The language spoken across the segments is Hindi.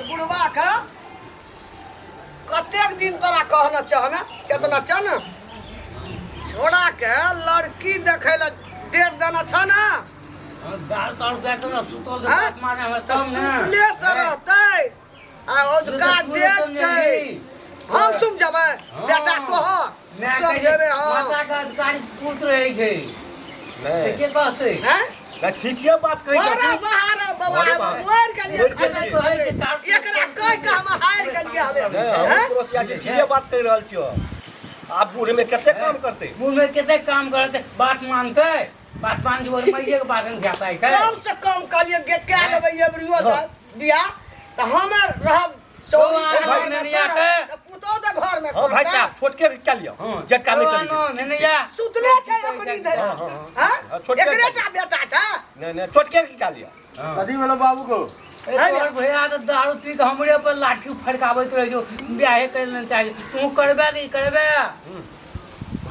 बुढ़वा का कतेक दिन तोरा कहना चाहना केतना चाहना छोड़ा के लड़की देखे ला डेढ़ देना छ ना सुतले से रहते आ ओजका डेढ़ छै हम सुन जबै बेटा कह समझेबे हम माता का अधिकारी पूछ रहे छै के कहते हैं ठीक है बात कही अरे बाहर बाबा मोर गलिए एकरा कह के हम हार गलिए हवे हम क्रोसिया जी ठीक है बात कह रहल छियो आप बूढ़े में कितने काम करते बूढ़े में कितने काम करते बात मानते बात मान जो मइये के बात में जाता है कम से कम कलिए के क्या लेबै एबरियो द बिया त हम रहब चौरी भाई नहीं आके पुतो त घर में हां भाई साहब छोटके के क्या लियो जटका में कर नहीं नहीं जा सुतले छै अपनी धर हां एकरेटा बेटा छ नहीं छोटके के क्या लियो कदी वाला बाबू को तोर भैया तो दारू पी के हमरे पर लाठी फड़कावत रहे जो ब्याह करना चाहिए तू करबे नहीं करबे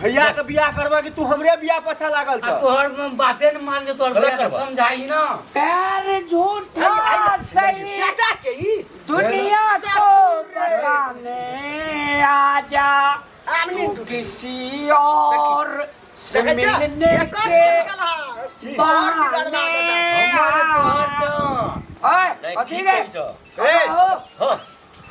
भैया के बियाह करबा कि तू हमरे बियाह पछा लागल छ तोहर बाते न मान जे तोर भैया समझाई ना पैर झूठा सही बेटा छै ई दुनिया को बताने आजा आदमी किसी और से मिलने के बहाने ओए कथी के हां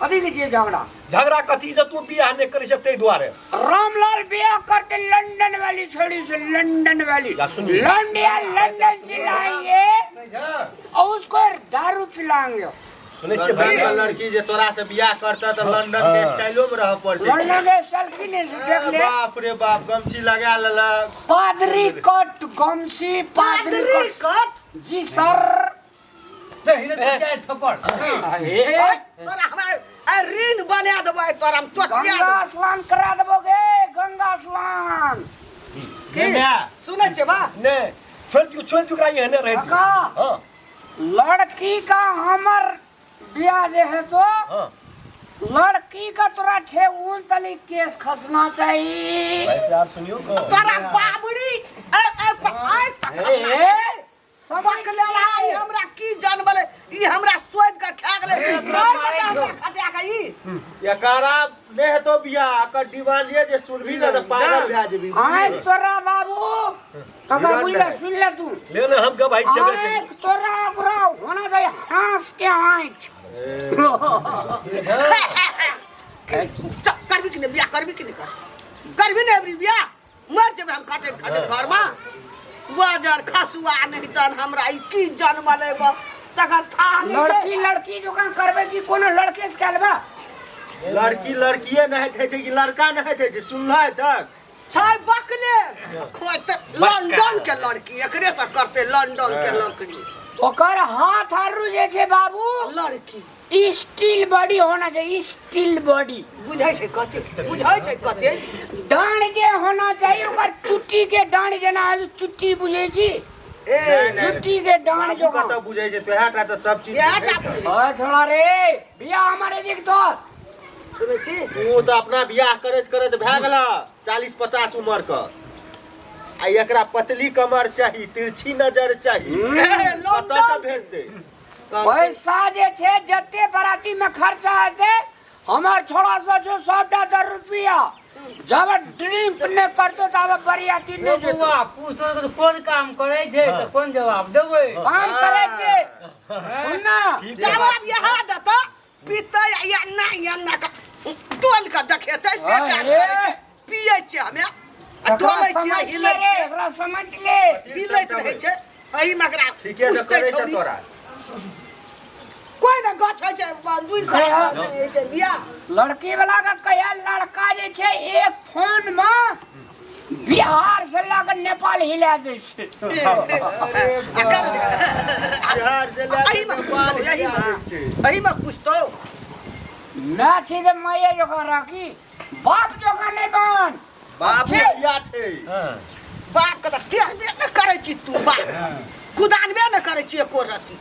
कथी के जे झगड़ा कथी से तू बियाह नहीं करी सकते द्वारे रामलाल बियाह करते लंदन वाली छोड़ी से लंदन वाली लंदन चिल्लाएंगे और उसको दारू पिलाएंगे सुनै छियै भैया लड़की जे तोरा से बियाह करता त लंदन के स्टाइलो में रह पड़ते लंदन के सेल्फी ने से देख ले बाप रे बाप गमछी लगा लेलक पादरी कट गमछी पादरी कट जी सर थप्पड़ तोरा हम ऋण बना देबै तोरा हम चोटिया गंगा स्नान करा देबोगे गंगा स्नान सुनै छै बा नहीं छोड़ चुका ये ने रह का हां लड़की का हमर ब्याह जे है तो लड़की का तोरा ठे उन तली केस खसना चाहिए वैसे आप सुनियो को तोरा बाबड़ी सबक ले लाई हमरा की जानबले ई हमरा सोच के खा गेले मार के हमरा खटिया के ई एकरा ने तो बियाह कर दीवानिए जे सुनभी ना त पागल भै जेबी आय तोरा बाबू तका बुझले सुन ले तू लेने हम का भाई छबे आय तोरा बुरा होना चाहिए हंस के आंख करबी कि नहीं बियाह करबी कि नहीं करबी नहीं अबरी बियाह मर जेबे हम काटे घर में बाजार खसुआ नहीं तन हमरा ई की जन्म लेबो तकर था नहीं लड़की दुकान करबे की कोनो लड़के से करबा लड़की लड़कीए नहीं थे कि लड़का नहीं थे सुनलै तक छै बकले खोय त लंदन के लड़की एकरे से करते लंदन के लड़की ओकर हाथ आरू जे छे बाबू लड़की स्टील बॉडी होना चाहिए स्टील बॉडी बुझाई छै कते डांड के होना चाहिए ओकर चुट्टी के डांड जेना चुट्टी बुझे छी चुट्टी के डांड जो कत बुझै छै तोहाटा त सब चीज ओए थोड़ा रे बियाह हमारे देख तो सुनै छी तू त अपना बियाह करत भै गेला 40-50 उम्र क आ एकरा पतली कमर चाहिए तिरछी नजर चाहिए कत से भेजते पैसा जे छे जत्ते बराती में खर्चा हेते हमर छोड़ा सो जो 100 रुपया जब ड्रिंक ने करतो तब बरियाती ने जो पूछो तो कौन काम करे छे तो कौन जवाब देबे काम करे छे सुनना जवाब यहां दत पीते या ना का टोल का देखेते से काम करे छे पिए छे हमें टोले छे हिले छे एकरा समझ ले हिलैत रहे छे एही मगरा ठीके से करे छे तोरा कोई ना गछ है दुई साल है छे बिया लड़की वाला का कया लड़का जे छे एक फोन में बिहार से लाकर नेपाल हिला दे छे बिहार से एही में पूछतो ना छी दे मैया जो कर राखी बाप जो का नहीं बन बाप बिया छे बाप का टेरबे न करे छी तू बाप कुदानबे न करे छी एको रति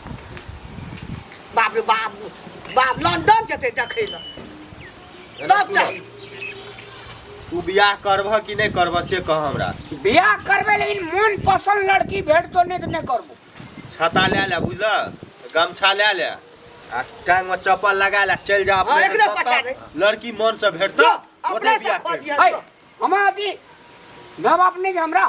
बाप रे बाप लंदन जते देखे ल तब चाहिए तू बियाह करबह कि नहीं करबह से कह हमरा बियाह करबे लेकिन मन पसंद लड़की भेट तो नहीं करबो छाता ले ले बुझल गमछा ले ले आ टांग में चप्पल लगा ला चल जा हाँ, एकरे अपने पठा दे। लड़की मन से भेटतो अपने ओते से बियाह खोजिए कर तो। हम आती माँ बाप नहीं हमरा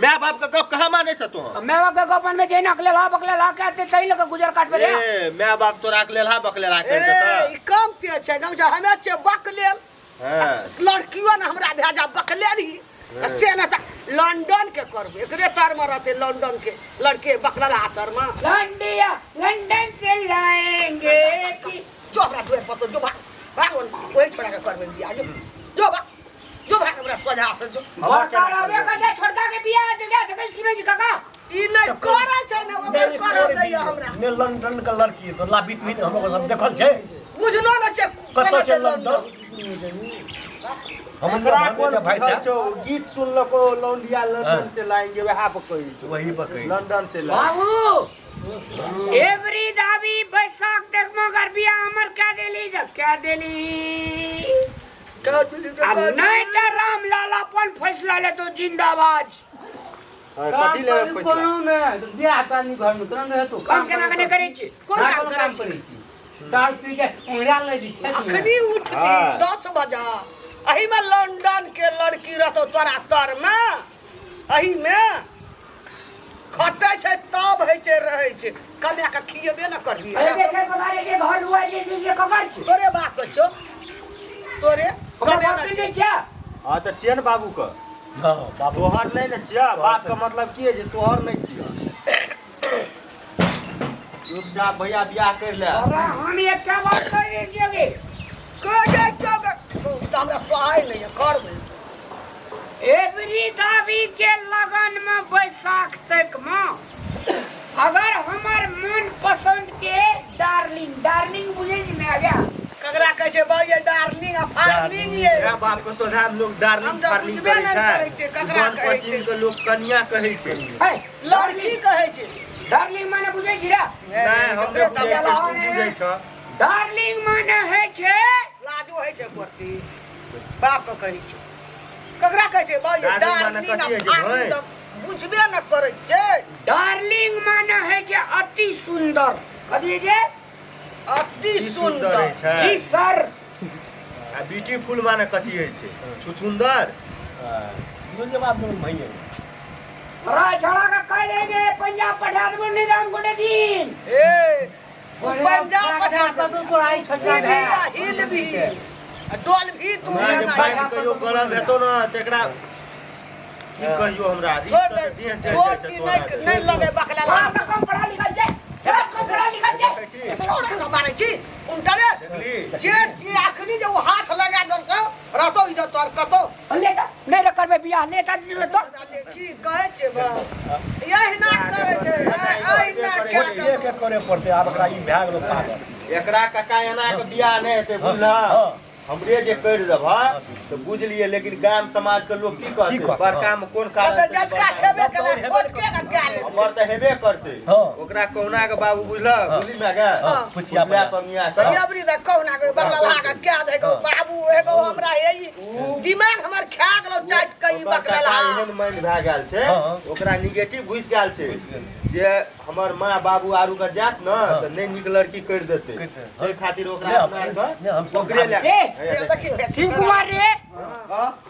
माय बाप का गप कहां माने छ तू मैं बाप के गोपन में जे नकले ला बकले ला के आते सही लगे गुजर काट पे रे ए माय बाप तो राख लेला बकलेला कर ए देता ई काम ते छै गम जा हमे छै बक लेल हां लड़कियों ने हमरा भेजा बक लेली से ना त लंदन के करबे एकरे तर में रहते लंदन के लड़के बकला तर में लंडिया लंदन से लाएंगे कि जो हमरा दुआर पर तो जो भाग वही छोड़ा के करबे बियाह जो भाग हमरा सोझा से जो बड़का रवे का छोटका के बियाह दे दे कहीं सुने जी काका ई नहीं करे छै ने ओकर करब दै हमरा ने लंदन का लड़की तो लाबित भी हम लोग सब देखल छै बुझलो न छै कतौ छै लंदन हम हमरा कौन कोन भाई भाई साहब गीत सुनलको लौंडिया लंदन से लाएंगे वहां पर कही छ वही बकई लंदन से लाएंगे बाबू एवरी दावी बैसाख तक मगर बियाह हमर क्या देली अब नहीं तो राम लाल अपन फैसला ले तो जिंदाबाद कथी लेबे पैसा कोनो ने बियाह तानी घर में तुरंत है तो काम केना कने करै छी कोन काम करै छी दारू पी के उंगलियां ले दी खेत में अखनी उठली हाँ। 10 बजे अही में लंदन के लड़की रहतो तोरा तर में अही में खटे छै तब है छै रहे छै कन्या के खियेबे न करबी अरे देखे बतारे के घर हुआ जे ककर छी तोरे बात छो तोरे हमरा कबे बाप न नहीं छै क्या हां त चेन बाबू का हां बाबू तोहर नहीं न छिया बाप का मतलब की है जे तोहर नहीं छिया चुपचाप भैया बियाह कर ले अरे हम ये क्या बात कर रहे छी अभी हमरा सहाय नहीं है करबे एवरी दावी के लगन में बैसाख तक में अगर हमार मन पसंद के डार्लिंग बुझे में आ गया ककरा कहै छै भाई ये डार्लिंग आ फार्लिंग ये या बाप के सोझा हम लोग हम डार्लिंग तो फार्लिंग बुझबे करे नहीं करै छै छै ककरा मन कहै पसिन छै के लोग कन्या कहै छै है लड़की कहै छै डार्लिंग माने बुझे छी रा नहीं हम ककरे बुझै छै तब तू बुझै छ डार्लिंग माने है छे लाजो है छै कोरती बाप के कहै छै ककरा कहै छै भाई ये डार्लिंग माने डार्लिंग कथी आ है जे फार्लिंग तो बुझबे न करै छै डार्लिंग माने है छे अति सुंदर कथी जे अति ई सुंदर है सुंदर छै ई सर आ ब्यूटीफुल माने कथी है छै छुछुंदर यो जवाब दो भैया रा छड़ा का कह देगे पंजाब पठा देबो निजाम कोटे दिन ए पंजाब पठा तो दे तोड़ाई छटा है हिल भी डोल भी तू हमरा जे लेना फाइन कहियो गलत हेतो न तेकरा की कहियो हमरा छोड़ रिश्ता देह चढ़ छोड़ जाइ छै सी तोरा नहीं लगे बकला रा ला का कम पढ़ा लिखा छे रा कम पढ़ा लिखा छे छोड़ ना मारे छी उनटरे देखली जेठ जी आखनी जे वो हाथ लगा दल के रहतो इधर तोर कतो लेटा नहीं रे करबे बियाह लेटा दिलो तो की कहे छै बा यही ना करे छै आई ना क्या ये के करे पड़ते आब एकरा ई भाग लोग पागल एकरा कका एना के बियाह नहीं हेते बुझला हमरे जे कर देबा तो बुझ लिए लेकिन गाम समाज के लोग की कहते कहते? बड़का में कोन कारण कते झटका छेबे केला छोड़ के का गाल हमर त हेबे करते हाँ। ओकरा कहुना के बाबू बुझला बुझली ना गा हाँ, पुछिया पुछला बजा। कमिया तो अबरी देख कहना के बकला ला के क्या देगो बाबू एगो हमरा यही दिमाग हमर खा गेलो चाट कई बकला ला एहन माइंड भए गेल छै हाँ। ओकरा निगेटिव घुस गेल छै जे हमर माँ बाबू आरू के जात न त नहीं निक लड़की कर देते ओइ खातिर ओकरा अपना हम के ओकरे ले ए, शिव कुमार रे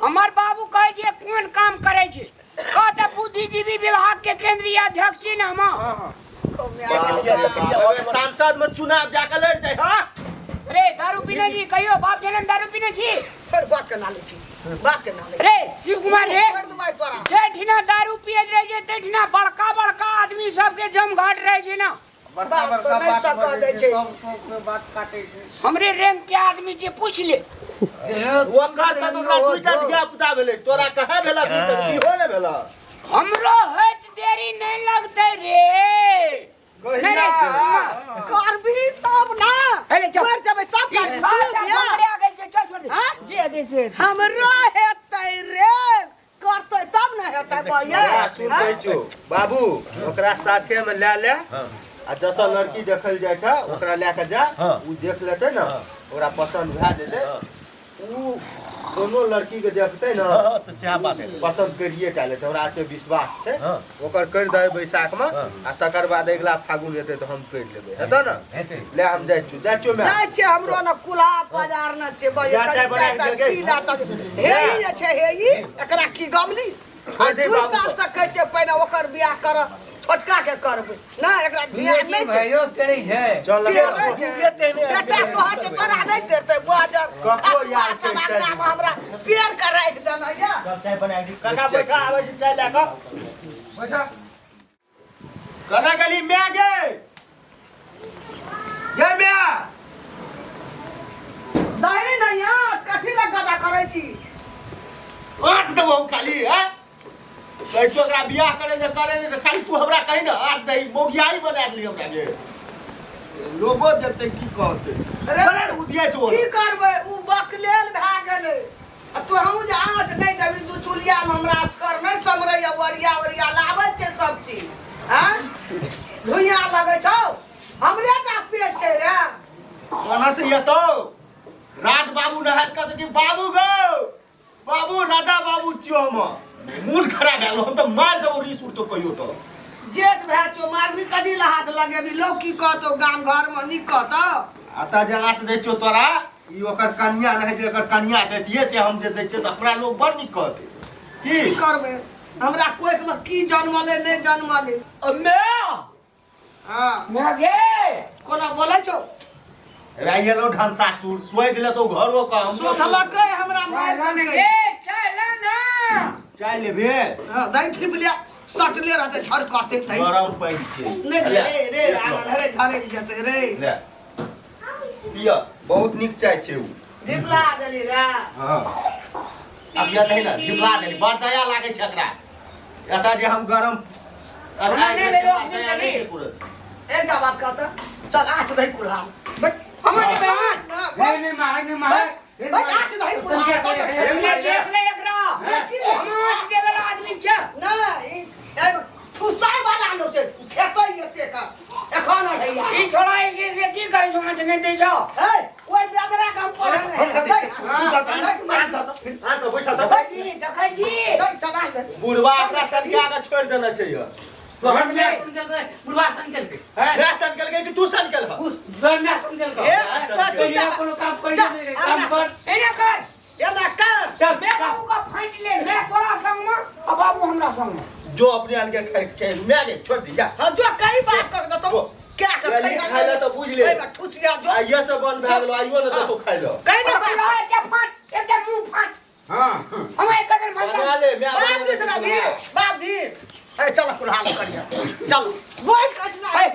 हमार बाबू कहे छे कोन काम करे छे कहते बुद्धिजीवी विभाग के केंद्रीय अध्यक्ष छी न हम सांसद में चुनाव जाके लड़ जाए हां रे दारू पीने जी कहियो बाप जनम दारू पीने छी फिर बात के नाले छी बात के नाले रे शिव कुमार रे कर दमाई तोरा जेठिना दारू पिए रहे जे तेठिना बड़का बड़का आदमी सब के जमघट रहे छे ना बड़का बड़का नहीं बात सका बोले दै छै छै। सब बात काटे छै हमरे रैंक के आदमी जे पूछ ले ओकर त ओकरा दूटा धिया पुता भेलै तोरा कहे भेला बिहो ने भेला हमरो होत देरी नहीं लगते रे नहीं रे शिव कुमार करबी तब ना हेले चल मर जबे तब ई सारा हमरे आ गइल छे चल छोड़ दे हाँ? जे दे से हमरा हेतै रे करतै तब ना हेतै भैया सुन कहै छौ बाबू ओकरा साथे में ले ले आ जत लड़की देखल जाय छै ओकरा ले के जा हाँ। उ देख लेतै न ओकरा पसंद भए जेतै उ दोनों लड़की के देखते ना हाँ तो क्या बात है पसंद करिए टा लेते हमरा के विश्वास छै हाँ। ओकर कर देबै बैसाख में हाँ। आ तकर बाद अगला फागुन हेतै तो हम कर लेबै हेतै ना ले हम जाइ छियो मैं जाइ छै हमरो न कुल्हा बाजार न छै बय जा चाय बना के दे पीला तक हे ई जे छै हे ई एकरा की गमली आ दे 2 बाबू साल से कहै छै पहिने ओकर बियाह कर छोटका के करबै ना एकरा ध्यान नहि छै भाइयो तेरे है चल तेरे छै ये तेने है। बेटा तोहर छै तोरा नहि तेरतै बाजार ककरो यार छै, बागड़ा में हमरा पेड़ के राखि देना या चल चाय बना दी काका बैठा आवे छै चाय लेके बैठा कना गली मैं गे मैं दही नहीं आज कथी लग गदा करै छी आठ देबो हम खाली हैं कहै छो ओकरा बियाह करे से खाली तू हमरा कहि ना आज दही मोगियाई बना देली हमरा गे लोगो देखते की कहते अरे बड़ा उदिया छो की करबै उ बकलेल भए गेलै आ तू हम जे आँच नहि देबी दू चुलिया में हमरा असकर नहि समरैया ओरिया लाबै छै सब चीज हैं धुइयां लगै छौ हमरे टा पेट छै रे कोना से ये तो राज बाबू नहात कहते कि बाबू गो बाबू राजा बाबू छियो हम मूड खराब है हम तो मार देबो रीस उठ तो कहियो तो जेठ भए छौ मारबी कदी ला हाथ लगेबी लोग की कहतौ गाम घर में नीक कहतौ आता जे आँच दै छो तोरा ई ओकर कन्या नहीं जे एकर कन्या देतिए से हम जे दै छै त अपना लोग बड़ नीक कहते की की करबै हमरा कोइक में की जन्मले नहि जन्मले अम्मे हां मैं गे कोना बोलै छौ राइए लो ढन सासुर सोइ दिले तो घरो का हम सोधलकै हमरा मार रन देलकै गे चल ना चाय लेबे हां दही ठिपलिया सटले रहते झरकते थई गरम पाइन छै नहीं रे आनल रे झरे जते रे ले पिया बहुत नीक चाय छै उ दिपला देली रे हां अब या नहीं ना दिपला देली बड़ दया लागे छै एकरा एता जे हम गरम नहीं ले लो अपने करी। एकटा बात कहता चल आछ दही कुल्हा बट हमर बेहान नहीं मारे बट आछ दही कुल्हा मैं देख ले एकरा हम आज देवेला आदमी छ नहीं ठुसाई वाला लो छै खेतै एते का एखन रहैया ई छोड़ा ई से की करे छो मच नहीं दे छो ए ओइ बेदरा काम पड़े हां तो बैठा तो देखै छी चला दे बुढ़वा एकरा सदिया के छोड़ देना चाहिए तो हम ले संकल के बुढ़वा संकल के मैं संकल के कि तू संकल ह उस घर में संकल का ये कोनो काम कर दे काम कर एना कर एना कर चल मैं बाबू का फाइट ले मैं तोरा संग में अब बाबू हमरा संग में जो अपने आल के मैं नहीं छोड़ दी जा हां जो कई बात कर दे तो क्या कर ये खाई ले तो बुझ ले ठुसिया जो आइए तो बन भाग लो आइयो ना तो खाई लो कई ना बात बाबू के फाट एकटा मुंह फाट हां हम एक कदर बना भसा ले मैं बाप जी सुना भी बाप जी ए चल कुल्हा लो करिया चल बोल कचना है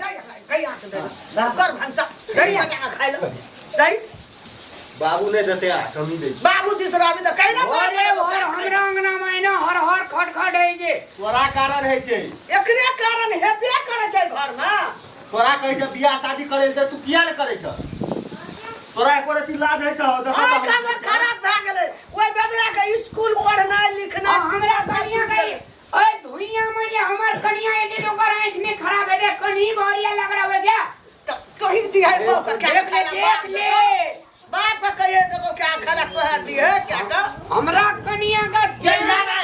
कई आके दे कर भंसा कई बना खाई लो दही बाबू ने देते आ कमी दे बाबू जी सुना भी तो कई ना बात अरे और हमरा अंगना में ना हर हर खटखट है जे तोरा कारण है छै एकरे कारण हेबे करे छै घर में तोरा कहै छै बियाह शादी करे से तू किया ने करे छ तोरा एको रति लाज है छ देखो आ काम खराब भ गेलै ओइ बेदरा के स्कूल पढ़नाइ लिखनाइ हमरा कनिया गई ओए धुइया में जे हमर कनिया एते तो कर आंख में खराब है रे कनी भरिया लग रहा है क्या तो ही दिया वो का क्या देख ले बाप का कहिए तो क्या खाला तो है दी है क्या का हमरा कनिया का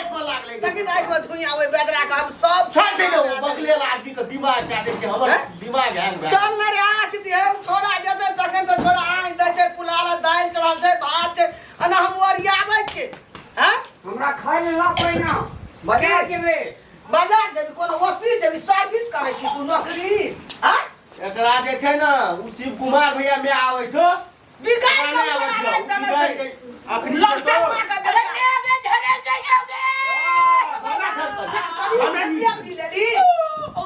को लागले तकी दाई को धुइया ओइ बेदरा का हम सब छोड़ दे दो बगले आदमी के दिमाग क्या दे छै हमर दिमाग हैंग भए चल न रे आछ दिए छोड़ा जते तखन तो छोड़ा आँख दै छै पुलाला दाल चढ़ल छै भात छै अना हम ओरियाबै छै हैं हमरा खाइ ले ला पहिना बजा के बे बाजार जेबी कोनो ऑफिस जेबी सर्विस करे छी तू नौकरी हैं एकरा जे छै ना उ शिव कुमार भैया में आबै छो बिगाड़ के बनाइ देने छै अखनी लस्टर तो मार के अरे बेटा दे धरे जाओगे बना खा हमरा बिया की लेली ओ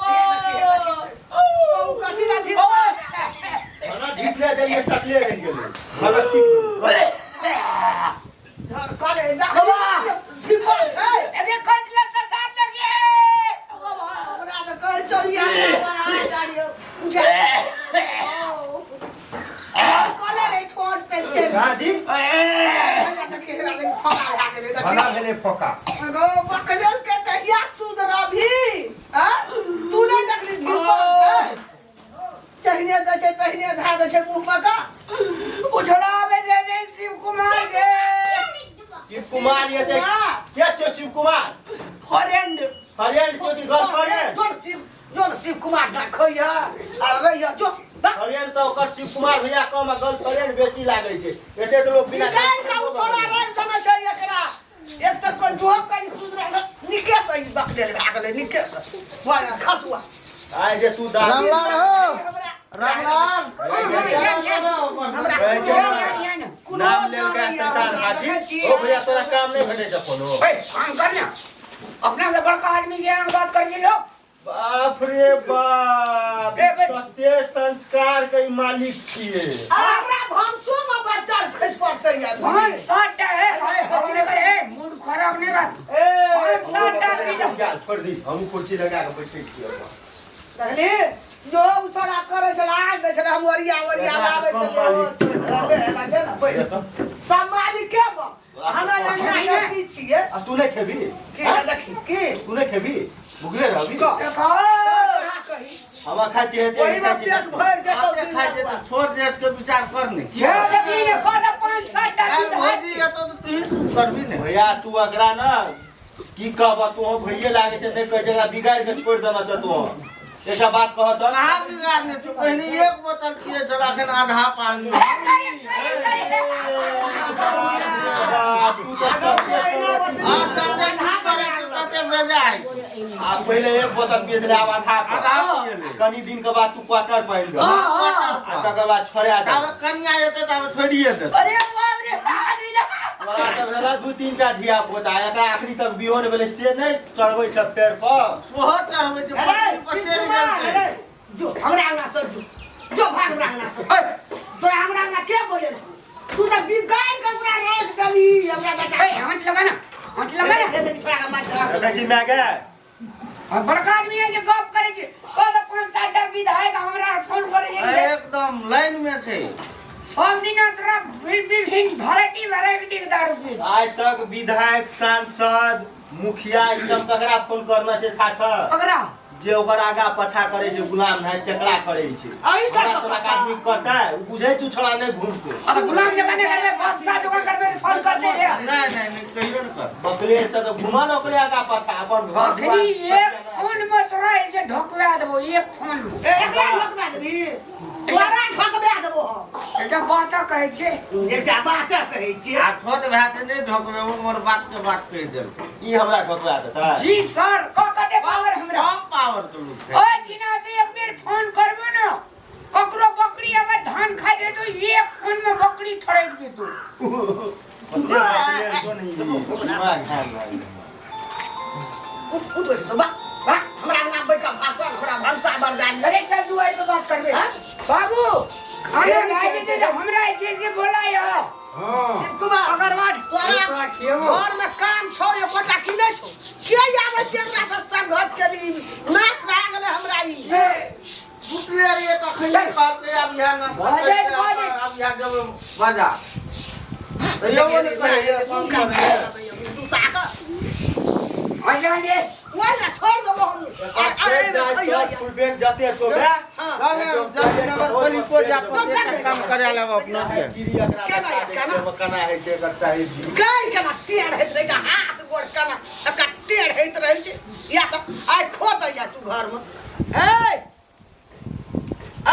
कथी ना थी बना ढिकले दे ये सकले रह गेले गलत ठीक घर काले जा ठीक बात छै एबे खर्च ले त साथ लगे हमरा तो कह चलिया गाड़ियो काले रे छोड़ ते चल राजी भला भेले फोका गो बकलोल के कहिया सुधरा भी हां तू नहीं देखली धीपक छै तहने धा दे छै मुंह में का उछड़ावे दे दे शिव कुमार के शिव कुमार ये ते क्या छो शिव कुमार फ्रेंड हरियाणा को दी घर करे जो शिव कुमार देखैया आ रहिया जो हरियाणा तो ओकर शिव कुमार भैया कम गल हरियाणा बेसी लागे छे एते तो लोग बिना छोड़ा रे समय छै एकरा एक तक कोई जो करी सुधरा निके से बकले भागले निके से वाला खसुआ आय जे तू दादी राम नाम ले के शैतान हाथी ओ भैया तोरा काम नहीं भेटे छ कोनो काम करना अपना से बड़का आदमी के बात करके लो बाप रे बाप कते संस्कार के मालिक छिए हमरा भंसो में बच्चा खस पड़ते यार कौन साटा है हंसने करे मूड खराब नहीं बात कौन साटा छोड़ दी हम कुर्सी लगा के बैठे छिए देखली जो उछड़ा करे छला आ गए छला हम ओरिया आवे छले ले ना बैठ समाज के हमरा लंगा की छिए आ तू नहीं खेबी की देखी की तू नहीं खेबी भूखले रहबी हम खा छिए कोई में पेट भर के तो खाई जे तो छोड़ जे के विचार कर नहीं छे लगी ने कोन पांच साटा भौजी ये तो तू ही सुन करबी ने भैया तू अगरा ना की कहब तू भैये लागे छे नहीं कह जगह बिगाड़ के छोड़ देना छ तू ऐसा बात कह तो कहां बिगाड़ने तू कहनी एक बोतल पिए चला के आधा पानी पहले एक बोतल पिए थे अब आधा कनी दिन के बाद तू क्वार्टर पहन गया तकर बाद छोड़ा अब कन्या एते तब छोड़िए दे अरे बाप रे वाला तब भेला दू तीन टा धिया पोता एकरा आखरी तक बिहो ने भेले से नहीं चढ़बै छ पेड़ पर बहुत चढ़बै छै पटेल गेल जो हमरा अंगना चल जो भाग हमरा अंगना तोरा हमरा अंगना के बोले तू तो बिगाड़ के पूरा रेस करी हमरा बेटा हट लगा ना थोड़ा का मार कहै मैं के बड़का आदमी है जे गप करे छै कोन पांच साटा विधायक हमरा फोन करे एकदम लाइन में थे सब दिन तोरा विभिन्न वैरायटी के दारू पी आज तक विधायक सांसद मुखिया ई सब ककरा फोन करना छै खा छ अगरा जे ओकर आगा पछा करे छै गुलाम है तकरा करे छै आई सब हमरा सब आदमी करता है बुझै छु छोड़ा नहीं घूम के अब गुलाम लगाने करबे बात साथ ओकर करबे फोन कर दे रे नहीं कहियो न कर बकले से तो घुमा न ओकरे आगा पछा अपन घर अखनी एक फोन में तोरा ए जे ढोकवा देबो एक फोन में एकरा ठोकबा देबी तोरा ठोकबा देबो एकटा बात कहै छै एकटा बात कहै छी आ छोट भाई के नहीं ढोकबे मोर बात के बात कह दे ई हमरा ठोकवा देता जी सर को कते पावर हमरा कम पावर तो लोग ओ दिना से एक बेर फोन करबो न ककरो बकरी अगर धान खा दे तो एक फोन में बकरी थड़क दे तू दिमाग है हमरा अंगना बैठ भाषण हमरा भंसा बरदान अरे चल तू आई तो बात करबे बाबू खाना खाए देते तो हमरा जैसे बोला यो शिव कुमार अगरवाद तोरा घर में काम छौ ये पता कि नहीं छौ के आवे छै हमरा सब घर के लिए नाच भए गेलै हमरा ई बुटले ये तो खंड बात के अब यहां ना अब यहां जब बाजा तो ये वो नहीं करे तू साका आजा दे वाला छोड़ दो हम फुल बैग जाते हैं छोड़ा चले जब नगर पुलिस को जाकर काम करे लगा अपना कना है जे करता है गाय के टेढ़ है रे हाथ गोड़ कना का टेढ़ है रहे छै या तो आइ खोत या तू घर में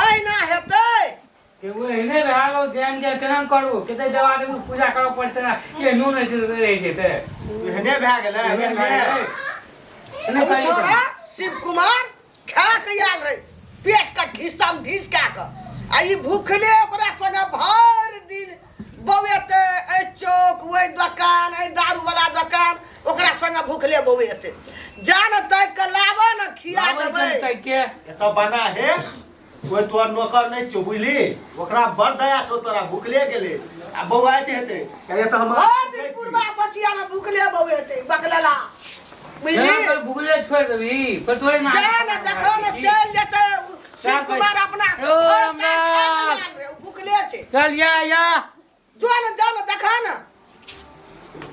आइ ना हेतै के वो हेने भागो ध्यान के केना करू केते दवा के पूजा करो पड़ते ना ये नून रह जेते हेने भए गेलै ओ छोड़ा शिव कुमार खा के आल रे पेट का ढिसम ढिस का के आ ई भूखले ओकरा संगे भर दिन बौएते ए चौक ओइ दुकान ए दारू वाला दुकान ओकरा संगे भूखले बौएते जान तय के लाबो न खिया देबै के एतो बना है कोई तोर नौकर नहीं छौ बुझली ओकरा बड़ दया छौ तोरा भूखले गेले आ बौआते हेते कहे त हम हर दिन पूर्वा पछिया में भूखले बौएते बकलला बुझली पर भूले छोड़ देबी पर तोरे ना जान देखो न चल जेते शिव कुमार अपना भूखले छे चल या जान देखा न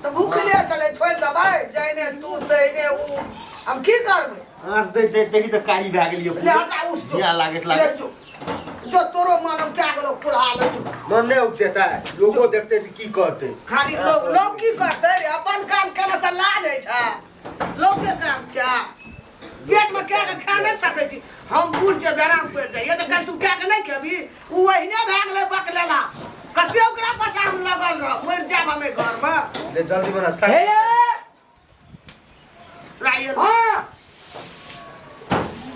तो भूखले चले छोड़ दबै जइने तू तइने उ हम की करबै आंस दे देखी त कारी भए गेलियो ले हटा उस या लागत ले जो तोरो मानव त्याग लो कुल्हा ले जो मन नहीं उठेता है लोगो देखते तो की कहते खाली लोग की करते रे अपन काम केना से लाज है छा लोग के काम छा पेट में क्या के खा नहीं सकै छी हम बूढ़ से बेराम पड़ जाइए तो कल तू क्या के नहीं खेबी उ वहिने भाग ले बकलेला कते ओकरा पछाम लगल रह मर जाब हमें घर में ले जल्दी बना हे राय हाँ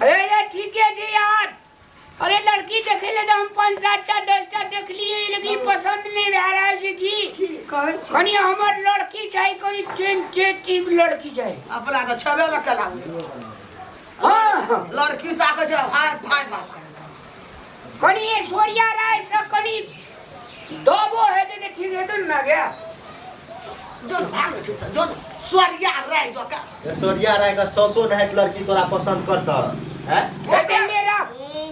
अरे ठीक है जी यार अरे लड़की देखे ले तो हम 5-7टा 10टा देख लिए लेकिन पसंद नहीं आ रहा है जी की कहै छी कनी हमर लड़की चाहिए कोई चेंज लड़की चाहिए अपना के छबे ल केला हाँ लड़की ताके छै भाई भाई बात कनी ये सोरिया राय से कनी दबो है दे ठीक है तो ना गया जो भाग छै जो स्वरिया राय जो का सोनिया राय का 100 नहक लड़की तोरा पसंद करता है बेटे मेरा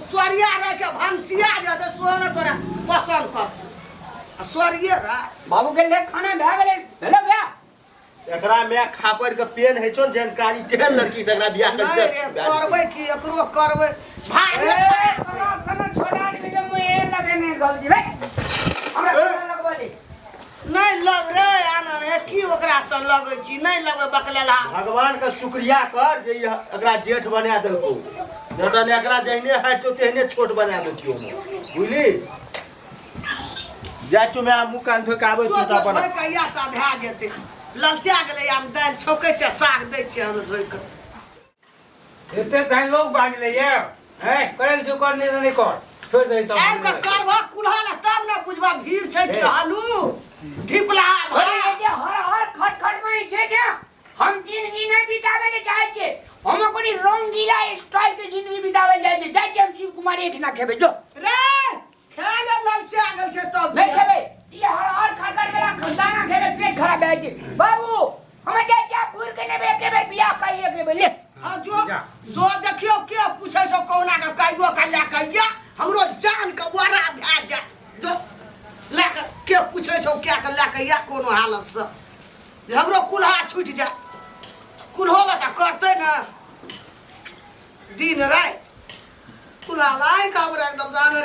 स्वरिया राय के भंसिया जे तो सोन तोरा पसंद कर स्वरिया राय बाबू के ले खाना भा गेले हेलो क्या एकरा में खापर के पेन है छो जानकारी तेल लड़की से एकरा बियाह नहीं कर रे करबै की एकरो करबै भाग करा सन छोड़ा आदमी के मुंह लगे नहीं गलती भाई हमरा लगवा दे नहीं लग रे आनन है की ओकरा से लगै छी नहीं लगै बकलेला भगवान का शुक्रिया कर जे एकरा जेठ बना देलको जतन एकरा जहने हाथ तो तेहने छोट बना देतियो बुझली जा तू मैं मुंह कान धो के आबै तो तो अपन कहिया ता भा जेतै ललचा गेलै हम दाल छौकै छै साग दै छै हम धोइ के इतने कहीं लोग बाग ले ये हैं करे जो करने तो नहीं कर छोड़ दे सब आब के करबा कुल्हाला तब न बुझबा भीड़ छै कि हलू ढिपला अरे ये हर खटखट में छे ने हम जिंदगी नहीं बितावे ले चाहे छे हम कोनी रंगीला स्टाइल के जिंदगी बितावे जाय छे जाय हम शिव कुमार एठ ना खेबे जो रे खेले ललचा गेल छै तब नहीं खेबे ये हर खटखट मेरा खजाना खेबे पेट खराब है जे बाबू हम जाय छे भूर के नेबे के बेर बियाह कहिए के बोले हां जो देखियो के पूछै छौ कौना के काइयो कल्या कहिया हमरो जान के वारा भा जा जो लाके के पूछै छौ क्या के लाके या कोनो हालत से जे हमरो कुल्हा छूट जा कुल्होला त करतै न दिन रात कुल्हा लाई का हमरा एकदम जान रे